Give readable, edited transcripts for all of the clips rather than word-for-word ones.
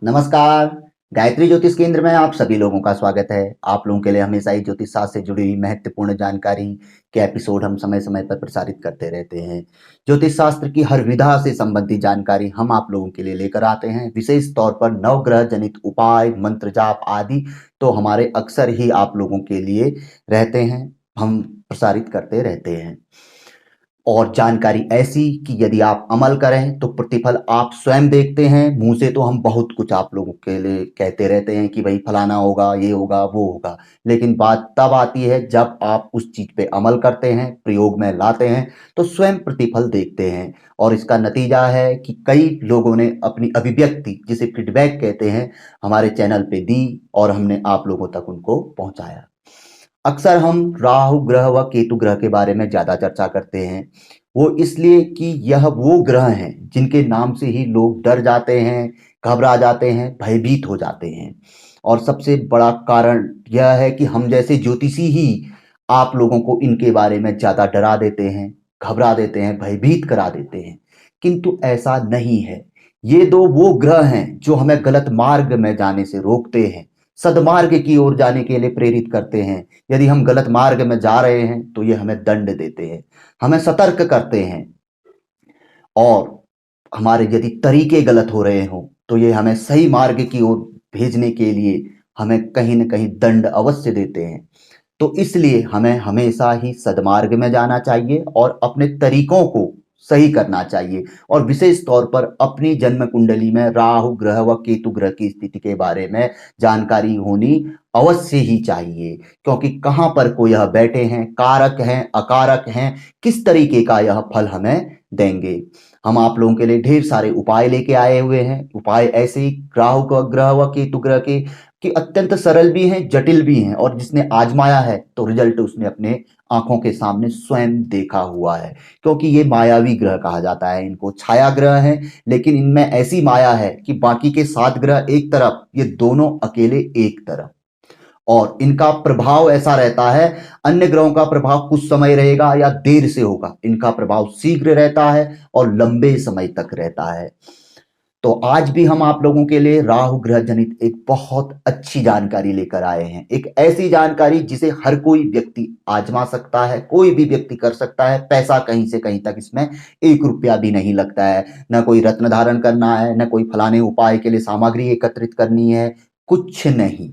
नमस्कार। गायत्री ज्योतिष केंद्र में आप सभी लोगों का स्वागत है। आप लोगों के लिए हमेशा ही ज्योतिष शास्त्र से जुड़ी हुई महत्वपूर्ण जानकारी के एपिसोड हम समय समय पर प्रसारित करते रहते हैं। ज्योतिष शास्त्र की हर विधा से संबंधित जानकारी हम आप लोगों के लिए लेकर आते हैं। विशेष तौर पर नवग्रह जनित उपाय, मंत्र जाप आदि तो हमारे अक्सर ही आप लोगों के लिए रहते हैं, हम प्रसारित करते रहते हैं। और जानकारी ऐसी कि यदि आप अमल करें तो प्रतिफल आप स्वयं देखते हैं। मुंह से तो हम बहुत कुछ आप लोगों के लिए कहते रहते हैं कि भाई फलाना होगा, ये होगा, वो होगा, लेकिन बात तब आती है जब आप उस चीज पे अमल करते हैं, प्रयोग में लाते हैं, तो स्वयं प्रतिफल देखते हैं। और इसका नतीजा है कि कई लोगों ने अपनी अभिव्यक्ति, जिसे फीडबैक कहते हैं, हमारे चैनल पे दी और हमने आप लोगों तक उनको पहुंचाया। अक्सर हम राहु ग्रह व केतु ग्रह के बारे में ज्यादा चर्चा करते हैं। वो इसलिए कि यह वो ग्रह हैं जिनके नाम से ही लोग डर जाते हैं, घबरा जाते हैं, भयभीत हो जाते हैं। और सबसे बड़ा कारण यह है कि हम जैसे ज्योतिषी ही आप लोगों को इनके बारे में ज्यादा डरा देते हैं, घबरा देते हैं, भयभीत करा देते हैं। किंतु ऐसा नहीं है। ये दो वो ग्रह हैं जो हमें गलत मार्ग में जाने से रोकते हैं, सदमार्ग की ओर जाने के लिए प्रेरित करते हैं। यदि हम गलत मार्ग में जा रहे हैं तो ये हमें दंड देते हैं, हमें सतर्क करते हैं। और हमारे यदि तरीके गलत हो रहे हों तो ये हमें सही मार्ग की ओर भेजने के लिए हमें कहीं न कहीं दंड अवश्य देते हैं। तो इसलिए हमें हमेशा ही सदमार्ग में जाना चाहिए और अपने तरीकों को सही करना चाहिए। और विशेष तौर पर अपनी जन्म कुंडली में राहु ग्रह व केतु ग्रह की स्थिति के बारे में जानकारी होनी अवश्य ही चाहिए, क्योंकि कहाँ पर को यह बैठे हैं, कारक हैं, अकारक हैं, किस तरीके का यह फल हमें देंगे। हम आप लोगों के लिए ढेर सारे उपाय लेके आए हुए हैं। उपाय ऐसे ही राहु ग्रह व केतु ग्रह के कि अत्यंत सरल भी हैं, जटिल भी हैं, और जिसने आजमाया है तो रिजल्ट उसने अपने आंखों के सामने स्वयं देखा हुआ है। क्योंकि ये मायावी ग्रह कहा जाता है, इनको छाया ग्रह हैं, लेकिन इनमें ऐसी माया है कि बाकी के 7 ग्रह एक तरफ, ये दोनों अकेले एक तरफ। और इनका प्रभाव ऐसा रहता है, अन्य ग्रहों का प्रभाव कुछ समय रहेगा या देर से होगा, इनका प्रभाव शीघ्र रहता है और लंबे समय तक रहता है। तो आज भी हम आप लोगों के लिए राहु ग्रह जनित एक बहुत अच्छी जानकारी लेकर आए हैं। एक ऐसी जानकारी जिसे हर कोई व्यक्ति आजमा सकता है, कोई भी व्यक्ति कर सकता है। पैसा कहीं से कहीं तक इसमें 1 रुपया भी नहीं लगता है। न कोई रत्न धारण करना है, न कोई फलाने उपाय के लिए सामग्री एकत्रित करनी है, कुछ नहीं।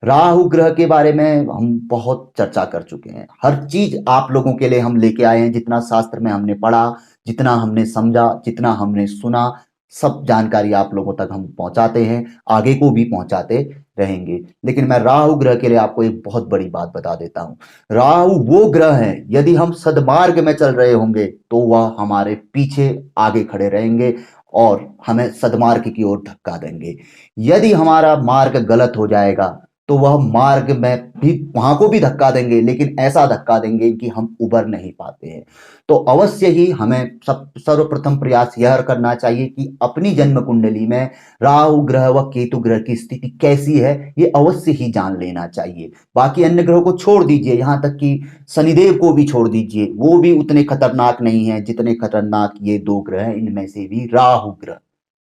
राहु ग्रह के बारे में हम बहुत चर्चा कर चुके हैं। हर चीज आप लोगों के लिए हम लेके आए हैं। जितना शास्त्र में हमने पढ़ा, जितना हमने समझा, जितना हमने सुना, सब जानकारी आप लोगों तक हम पहुंचाते हैं, आगे को भी पहुंचाते रहेंगे। लेकिन मैं राहु ग्रह के लिए आपको एक बहुत बड़ी बात बता देता हूं। राहु वो ग्रह है, यदि हम सदमार्ग में चल रहे होंगे तो वह हमारे पीछे आगे खड़े रहेंगे और हमें सदमार्ग की ओर धक्का देंगे। यदि हमारा मार्ग गलत हो जाएगा तो वह मार्ग में भी वहां को भी धक्का देंगे, लेकिन ऐसा धक्का देंगे कि हम उबर नहीं पाते हैं। तो अवश्य ही हमें सर्वप्रथम प्रयास यह करना चाहिए कि अपनी जन्म कुंडली में राहु ग्रह व केतु ग्रह की स्थिति कैसी है ये अवश्य ही जान लेना चाहिए। बाकी अन्य ग्रहों को छोड़ दीजिए, यहां तक कि शनिदेव को भी छोड़ दीजिए, वो भी उतने खतरनाक नहीं है जितने खतरनाक ये 2 ग्रह हैं। इनमें से भी राहु ग्रह,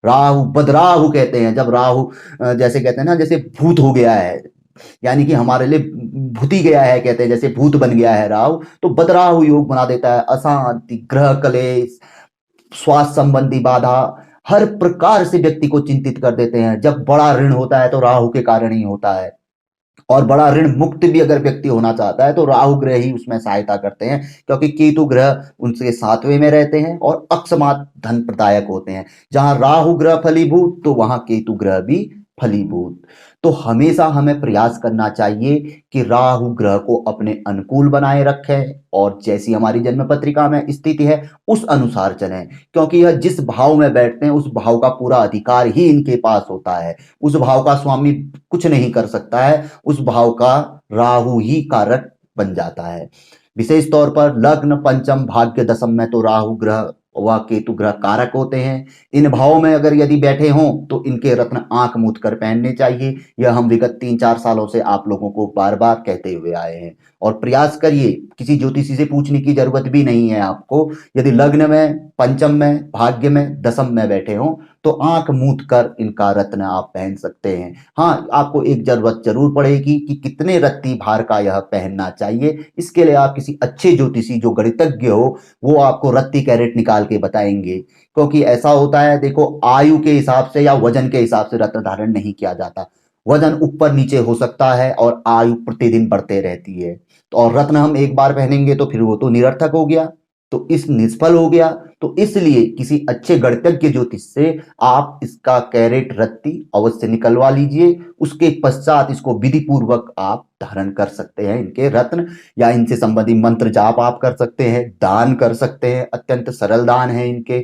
राहु बदराहु कहते हैं, जब राहु जैसे कहते हैं ना, जैसे भूत हो गया है, यानी कि हमारे लिए भूती गया है, कहते हैं जैसे भूत बन गया है राहु, तो बदराहु योग बना देता है। अशांति, ग्रह कलेश, स्वास्थ्य संबंधी बाधा, हर प्रकार से व्यक्ति को चिंतित कर देते हैं। जब बड़ा ऋण होता है तो राहु के कारण ही होता है, और बड़ा ऋण मुक्त भी अगर व्यक्ति होना चाहता है तो राहु ग्रह ही उसमें सहायता करते हैं, क्योंकि केतु ग्रह उनके 7वें में रहते हैं और अकस्मात धन प्रदायक होते हैं। जहां राहु ग्रह फलीभूत तो वहां केतु ग्रह भी फलीभूत। तो हमेशा हमें प्रयास करना चाहिए कि राहु ग्रह को अपने अनुकूल बनाए रखें और जैसी हमारी जन्म पत्रिका में स्थिति है उस अनुसार चलें, क्योंकि यह जिस भाव में बैठते हैं उस भाव का पूरा अधिकार ही इनके पास होता है। उस भाव का स्वामी कुछ नहीं कर सकता है, उस भाव का राहु ही कारक बन जाता है। विशेष तौर पर लग्न, पंचम, भाग्य, दशम में तो राहु ग्रह व केतु ग्रह कारक होते हैं। इन भावों में अगर यदि बैठे हों तो इनके रत्न आंख मूंद कर पहनने चाहिए। यह हम विगत 3-4 सालों से आप लोगों को बार बार कहते हुए आए हैं। और प्रयास करिए, किसी ज्योतिषी से पूछने की जरूरत भी नहीं है आपको। यदि लग्न में, पंचम में, भाग्य में, दशम में बैठे हों तो आंख मूंद कर इनका रत्न आप पहन सकते हैं। हाँ, आपको एक जरूरत जरूर पड़ेगी कि कितने रत्ती भार का यह पहनना चाहिए। इसके लिए आप किसी अच्छे ज्योतिषी जो गणितज्ञ हो वो आपको रत्ती कैरेट निकाल के बताएंगे, क्योंकि ऐसा होता है, देखो, आयु के हिसाब से या वजन के हिसाब से रत्न धारण नहीं किया जाता। वजन ऊपर नीचे हो सकता है और आयु प्रतिदिन बढ़ते रहती है। तो और रत्न हम एक बार पहनेंगे तो फिर वो तो निरर्थक हो गया, तो इस निष्फल हो गया। तो इसलिए किसी अच्छे गणितज्ञ ज्योतिष से आप इसका कैरेट रत्ती अवश्य निकलवा लीजिए। उसके पश्चात इसको विधि पूर्वक आप धारण कर सकते हैं, इनके रत्न, या इनसे संबंधित मंत्र जाप आप कर सकते हैं, दान कर सकते हैं, अत्यंत सरल दान है इनके।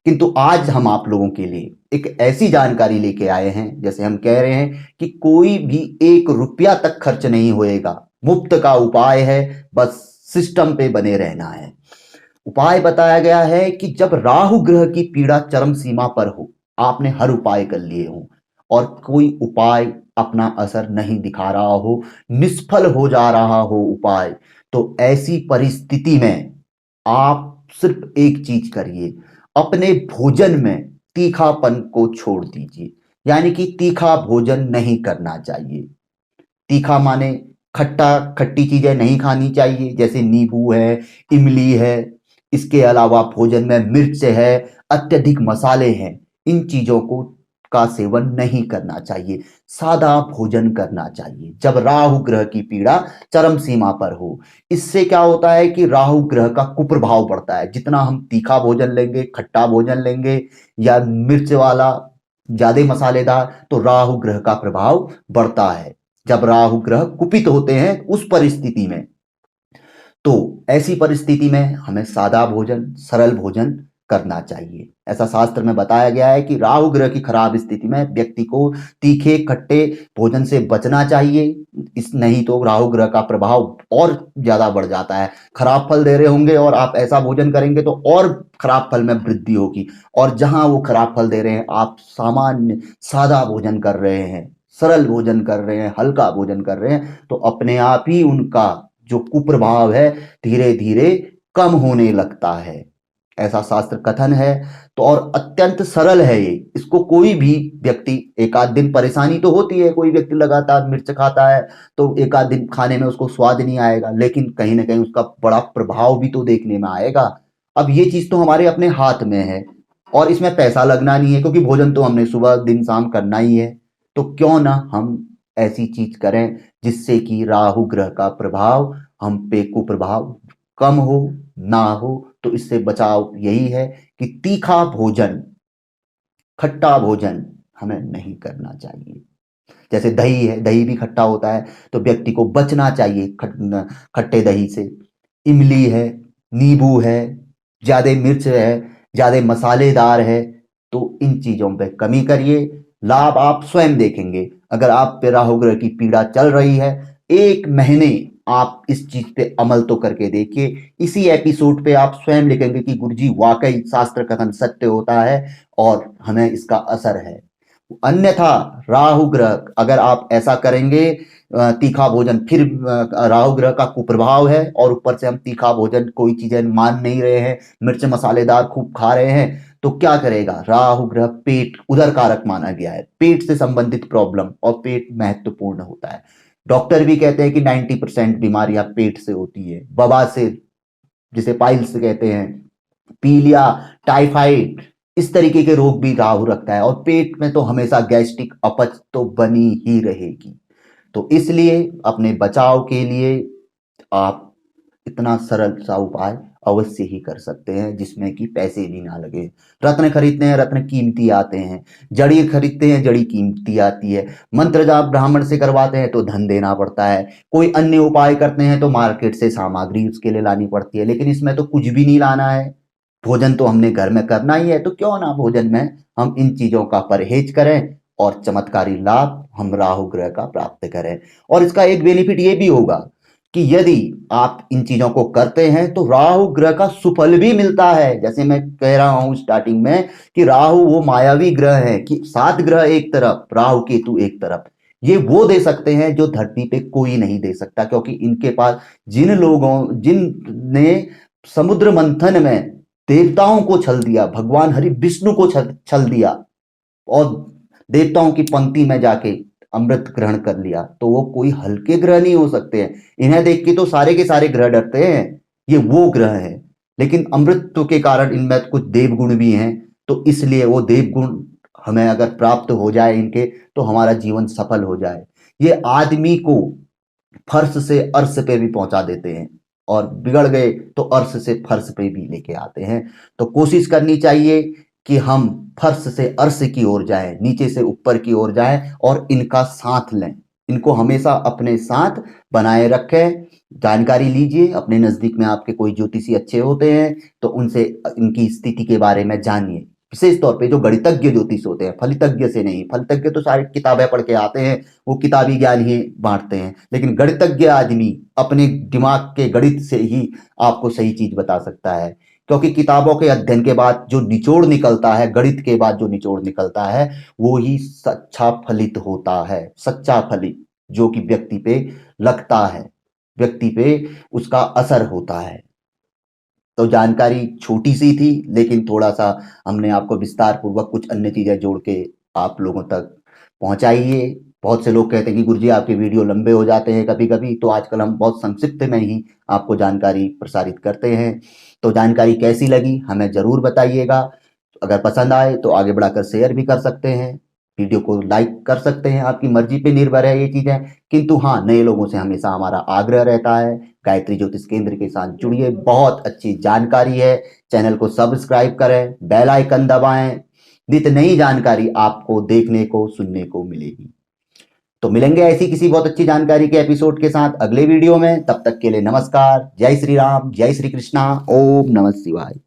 किंतु आज हम आप लोगों के लिए एक ऐसी जानकारी लेके आए हैं, जैसे हम कह रहे हैं कि कोई भी 1 रुपया तक खर्च नहीं होएगा, मुफ्त का उपाय है, बस सिस्टम पे बने रहना है। उपाय बताया गया है कि जब राहु ग्रह की पीड़ा चरम सीमा पर हो, आपने हर उपाय कर लिए हो और कोई उपाय अपना असर नहीं दिखा रहा हो, निष्फल हो जा रहा हो उपाय, तो ऐसी परिस्थिति में आप सिर्फ एक चीज करिए, अपने भोजन में तीखापन को छोड़ दीजिए। यानी कि तीखा भोजन नहीं करना चाहिए। तीखा माने खट्टा खट्टी चीजें नहीं खानी चाहिए, जैसे नींबू है, इमली है। इसके अलावा भोजन में मिर्च है, अत्यधिक मसाले हैं, इन चीजों को का सेवन नहीं करना चाहिए। सादा भोजन करना चाहिए जब राहु ग्रह की पीड़ा चरम सीमा पर हो। इससे क्या होता है कि राहु ग्रह का कुप्रभाव बढ़ता है। जितना हम तीखा भोजन लेंगे, खट्टा भोजन लेंगे या मिर्च वाला ज्यादा मसालेदार, तो राहु ग्रह का प्रभाव बढ़ता है। जब राहु ग्रह कुपित होते हैं उस परिस्थिति में, तो ऐसी परिस्थिति में हमें सादा भोजन, सरल भोजन करना चाहिए। ऐसा शास्त्र में बताया गया है कि राहु ग्रह की खराब स्थिति में व्यक्ति को तीखे खट्टे भोजन से बचना चाहिए। इस नहीं तो राहु ग्रह का प्रभाव और ज्यादा बढ़ जाता है। खराब फल दे रहे होंगे और आप ऐसा भोजन करेंगे तो और खराब फल में वृद्धि होगी। और जहां वो खराब फल दे रहे हैं, आप सामान्य सादा भोजन कर रहे हैं, सरल भोजन कर रहे हैं, हल्का भोजन कर रहे हैं, तो अपने आप ही उनका जो कुप्रभाव है धीरे धीरे कम होने लगता है। ऐसा शास्त्र कथन है। तो और अत्यंत सरल है ये, इसको कोई भी व्यक्ति, एक आध दिन परेशानी तो होती है, कोई व्यक्ति लगातार मिर्च खाता है तो एक आध दिन खाने में उसको स्वाद नहीं आएगा, लेकिन कहीं ना कहीं उसका बड़ा प्रभाव भी तो देखने में आएगा। अब ये चीज तो हमारे अपने हाथ में है और इसमें पैसा लगना नहीं है, क्योंकि भोजन तो हमने सुबह दिन शाम करना ही है। तो क्यों ना हम ऐसी चीज करें जिससे कि राहु ग्रह का प्रभाव हम पे कुप्रभाव कम हो, ना हो। तो इससे बचाव यही है कि तीखा भोजन, खट्टा भोजन हमें नहीं करना चाहिए। जैसे दही है, दही भी खट्टा होता है, तो व्यक्ति को बचना चाहिए खट्टे दही से। इमली है, नींबू है, ज्यादा मिर्च है, ज्यादा मसालेदार है, तो इन चीजों पे कमी करिए। लाभ आप स्वयं देखेंगे। अगर आप पे राहु ग्रह की पीड़ा चल रही है, 1 महीने आप इस चीज पे अमल तो करके देखिए। इसी एपिसोड पे आप स्वयं लिखेंगे कि गुरुजी वाकई शास्त्र कथन सत्य होता है और हमें इसका असर है। अन्यथा राहु ग्रह, अगर आप ऐसा करेंगे तीखा भोजन, फिर राहु ग्रह का कुप्रभाव है और ऊपर से हम तीखा भोजन कोई चीजें मान नहीं रहे हैं, मिर्च मसालेदार खूब खा रहे हैं, तो क्या करेगा राहु ग्रह? पेट उदर कारक माना गया है, पेट से संबंधित प्रॉब्लम, और पेट महत्वपूर्ण होता है। डॉक्टर भी कहते हैं कि 90% बीमारियां पेट से होती है। बवासीर, जिसे पाइल्स कहते हैं, पीलिया, टाइफाइड, इस तरीके के रोग भी राहु रखता है। और पेट में तो हमेशा गैस्ट्रिक अपच तो बनी ही रहेगी। तो इसलिए अपने बचाव के लिए आप इतना सरल सा उपाय अवश्य ही कर सकते हैं, जिसमें कि पैसे भी ना लगे। रत्न खरीदते हैं, रत्न कीमती आते हैं। जड़ी खरीदते हैं, जड़ी कीमती आती है। मंत्र जाप ब्राह्मण से करवाते हैं तो धन देना पड़ता है। कोई अन्य उपाय करते हैं तो मार्केट से सामग्री उसके लिए लानी पड़ती है, लेकिन इसमें तो कुछ भी नहीं लाना है। भोजन तो हमने घर में करना ही है, तो क्यों ना भोजन में हम इन चीजों का परहेज करें और चमत्कारी लाभ हम राहु ग्रह का प्राप्त करें। और इसका एक बेनिफिट ये भी होगा कि यदि आप इन चीजों को करते हैं तो राहु ग्रह का सुफल भी मिलता है। जैसे मैं कह रहा हूं स्टार्टिंग में कि राहु वो मायावी ग्रह है कि 7 ग्रह एक तरफ, राहु केतु एक तरफ, ये वो दे सकते हैं जो धरती पे कोई नहीं दे सकता। क्योंकि इनके पास जिन लोगों, जिन ने समुद्र मंथन में देवताओं को छल दिया, भगवान हरि विष्णु को छल दिया और देवताओं की पंक्ति में जाके अमृत ग्रहण कर लिया, तो वो कोई हल्के ग्रह नहीं हो सकते हैं। इन्हें देख के तो सारे के सारे ग्रह डरते हैं, ये वो ग्रह हैं। लेकिन अमृतत्व के कारण इनमें कुछ देवगुण भी हैं, तो इसलिए वो देवगुण हमें अगर प्राप्त हो जाए इनके, तो हमारा जीवन सफल हो जाए। ये आदमी को फर्श से अर्श पे भी पहुंचा देते हैं, और बिगड़ गए तो अर्श से फर्श पे भी लेके आते हैं। तो कोशिश करनी चाहिए कि हम फर्श से अर्श की ओर जाएं, नीचे से ऊपर की ओर जाएं और इनका साथ लें, इनको हमेशा अपने साथ बनाए रखें। जानकारी लीजिए, अपने नजदीक में आपके कोई ज्योतिषी अच्छे होते हैं तो उनसे इनकी स्थिति के बारे में जानिए। विशेष तौर पे जो गणितज्ञ ज्योतिष होते हैं, फलितज्ञ से नहीं। फलितज्ञ तो सारी किताबें पढ़ के आते हैं, वो किताबी ज्ञान ही बांटते हैं, लेकिन गणितज्ञ आदमी अपने दिमाग के गणित से ही आपको सही चीज बता सकता है। क्योंकि किताबों के अध्ययन के बाद जो निचोड़ निकलता है, गणित के बाद जो निचोड़ निकलता है, वो ही सच्चा फलित होता है, सच्चा फलित, जो कि व्यक्ति पे लगता है, व्यक्ति पे उसका असर होता है। तो जानकारी छोटी सी थी, लेकिन थोड़ा सा हमने आपको विस्तार पूर्वक कुछ अन्य चीजें जोड़ के आप लोगों तक पहुंचाइए। बहुत से लोग कहते हैं कि गुरुजी आपके वीडियो लंबे हो जाते हैं कभी कभी, तो आजकल हम बहुत संक्षिप्त में ही आपको जानकारी प्रसारित करते हैं। तो जानकारी कैसी लगी हमें जरूर बताइएगा। अगर पसंद आए तो आगे बढ़ाकर शेयर भी कर सकते हैं, वीडियो को लाइक कर सकते हैं, आपकी मर्जी पे निर्भर है ये चीजें। किंतु हाँ, नए लोगों से हमेशा हमारा आग्रह रहता है, गायत्री ज्योतिष केंद्र के साथ जुड़िए, बहुत अच्छी जानकारी है। चैनल को सब्सक्राइब करें, बेल आइकन दबाएं, नित नई जानकारी आपको देखने को सुनने को मिलेगी। तो मिलेंगे ऐसी किसी बहुत अच्छी जानकारी के एपिसोड के साथ अगले वीडियो में। तब तक के लिए नमस्कार, जय श्री राम, जय श्री कृष्णा, ओम नमः शिवाय।